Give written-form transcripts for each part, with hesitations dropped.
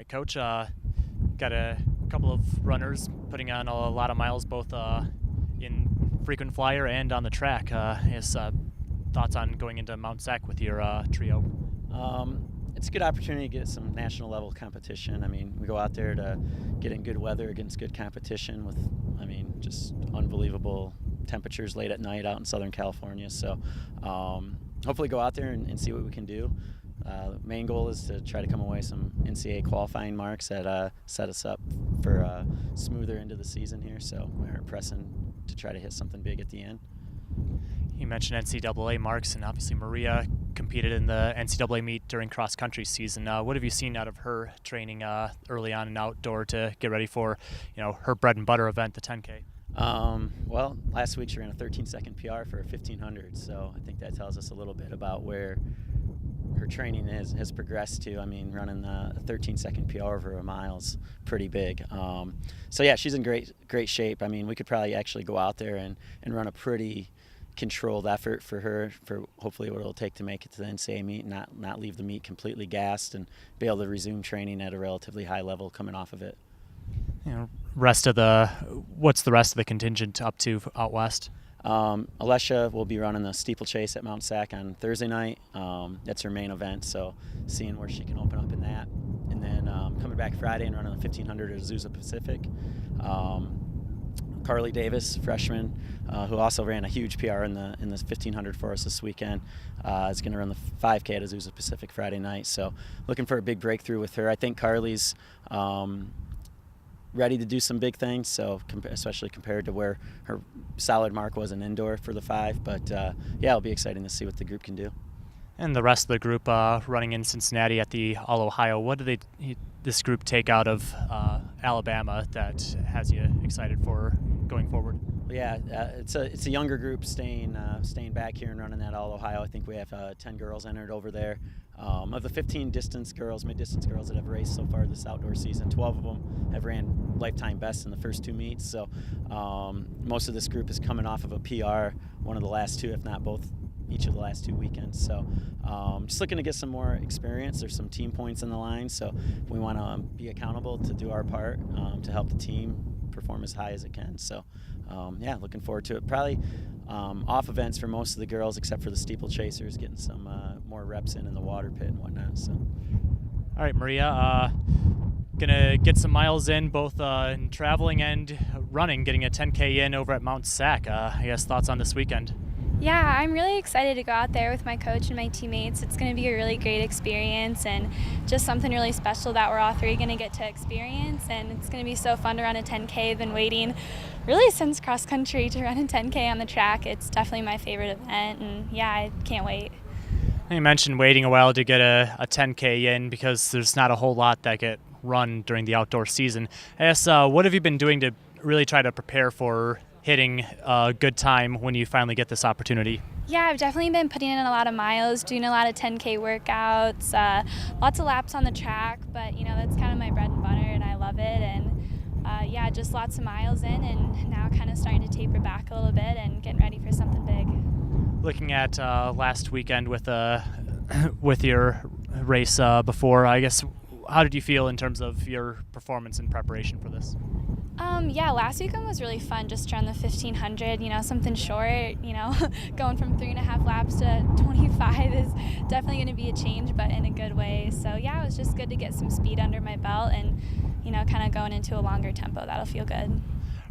right, Coach. Got a couple of runners putting on a lot of miles, both in frequent flyer and on the track. His thoughts on going into Mount Sac with your trio? It's a good opportunity to get some national level competition. I mean, we go out there to get in good weather against good competition with, just unbelievable temperatures late at night out in Southern California. So hopefully go out there and see what we can do. The main goal is to try to come away some NCAA qualifying marks that set us up for a smoother into the season here. So we're pressing to try to hit something big at the end. You mentioned NCAA marks, and obviously Maria competed in the NCAA meet during cross-country season. What have you seen out of her training early on in outdoor to get ready for, her bread and butter event, the 10K? Well, last week she ran a 13-second PR for 1,500, so I think that tells us a little bit about where her training has progressed to. Running a 13-second PR over a mile is pretty big. So yeah, she's in great shape. We could probably actually go out there and run a pretty controlled effort for her, for hopefully what it'll take to make it to the NCAA meet and not leave the meet completely gassed and be able to resume training at a relatively high level coming off of it. What's the rest of the contingent up to out west? Alessia will be running the steeplechase at Mount Sac on Thursday night. That's her main event, so seeing where she can open up in that. And then coming back Friday and running the 1,500 at Azusa Pacific. Carly Davis, freshman, who also ran a huge PR in the 1,500 for us this weekend, is going to run the 5K at Azusa Pacific Friday night. So looking for a big breakthrough with her. I think Carly's ready to do some big things, so especially compared to where her solid mark was in indoor for the 5. But yeah, it'll be exciting to see what the group can do. And the rest of the group running in Cincinnati at the All Ohio, what do this group take out of Alabama that has you excited for going forward? Yeah, it's a younger group staying back here and running that All Ohio. I think we have 10 girls entered over there. Of the 15 mid-distance girls that have raced so far this outdoor season, 12 of them have ran lifetime best in the first 2 meets. So most of this group is coming off of a PR, one of the last 2, if not both, each of the last 2 weekends. So just looking to get some more experience. There's some team points in the line, so we want to be accountable to do our part to help the team perform as high as it can. So yeah, looking forward to it. Probably off events for most of the girls except for the steeplechasers, getting some more reps in the water pit and whatnot. So all right, Maria, gonna get some miles in both in traveling and running, getting a 10K in over at Mount Sac. I guess thoughts on this weekend? Yeah, I'm really excited to go out there with my coach and my teammates. It's going to be a really great experience and just something really special that we're all 3 going to get to experience. And it's going to be so fun to run a 10K. I've been waiting really since cross country to run a 10K on the track. It's definitely my favorite event, and yeah, I can't wait. You mentioned waiting a while to get a 10K in because there's not a whole lot that get run during the outdoor season. I guess what have you been doing to really try to prepare for hitting a good time when you finally get this opportunity? Yeah, I've definitely been putting in a lot of miles, doing a lot of 10K workouts, lots of laps on the track, but that's kind of my bread and butter and I love it. And yeah, just lots of miles in and now kind of starting to taper back a little bit and getting ready for something big. Looking at last weekend with your race before, I guess, how did you feel in terms of your performance and preparation for this? Yeah, last weekend was really fun just to run the 1,500, something short, going from 3.5 laps to 25 is definitely going to be a change, but in a good way. So yeah, it was just good to get some speed under my belt and, kind of going into a longer tempo. That'll feel good. All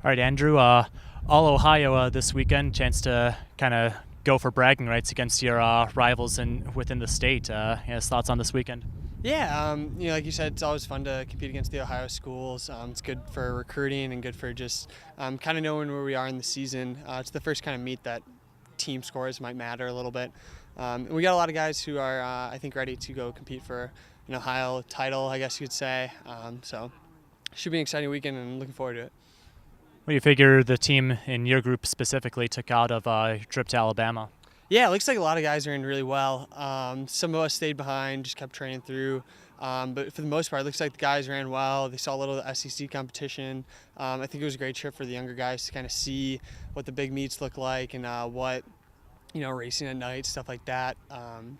right, Andrew, All Ohio this weekend, chance to kind of go for bragging rights against your rivals within the state. Yes, thoughts on this weekend? Yeah, like you said, it's always fun to compete against the Ohio schools. It's good for recruiting and good for just kind of knowing where we are in the season. It's the first kind of meet that team scores might matter a little bit. And we got a lot of guys who are, I think, ready to go compete for an Ohio title, I guess you could say. So it should be an exciting weekend and looking forward to it. What do you figure the team in your group specifically took out of your trip to Alabama? Yeah, it looks like a lot of guys are in really well. Some of us stayed behind, just kept training through. But for the most part, it looks like the guys ran well. They saw a little of the SEC competition. I think it was a great trip for the younger guys to kind of see what the big meets look like and what racing at night, stuff like that.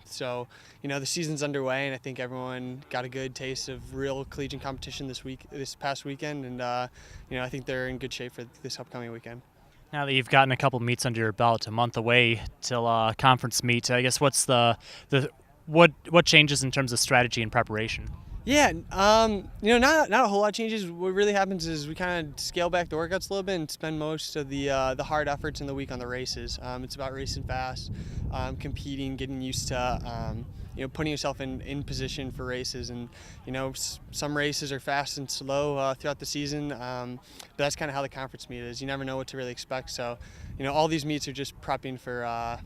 So, the season's underway, and I think everyone got a good taste of real collegiate competition this past weekend, and I think they're in good shape for this upcoming weekend. Now that you've gotten a couple meets under your belt, a month away till conference meet, I guess what's what changes in terms of strategy and preparation? Yeah, not a whole lot changes. What really happens is we kind of scale back the workouts a little bit and spend most of the hard efforts in the week on the races. It's about racing fast, competing, getting used to putting yourself in position for races. And some races are fast and slow throughout the season, but that's kind of how the conference meet is. You never know what to really expect. So all these meets are just prepping for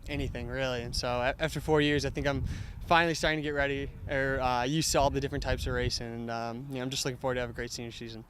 anything really. And so after 4 years, I think I'm finally starting to get ready or used to all the different types of racing, and I'm just looking forward to have a great senior season.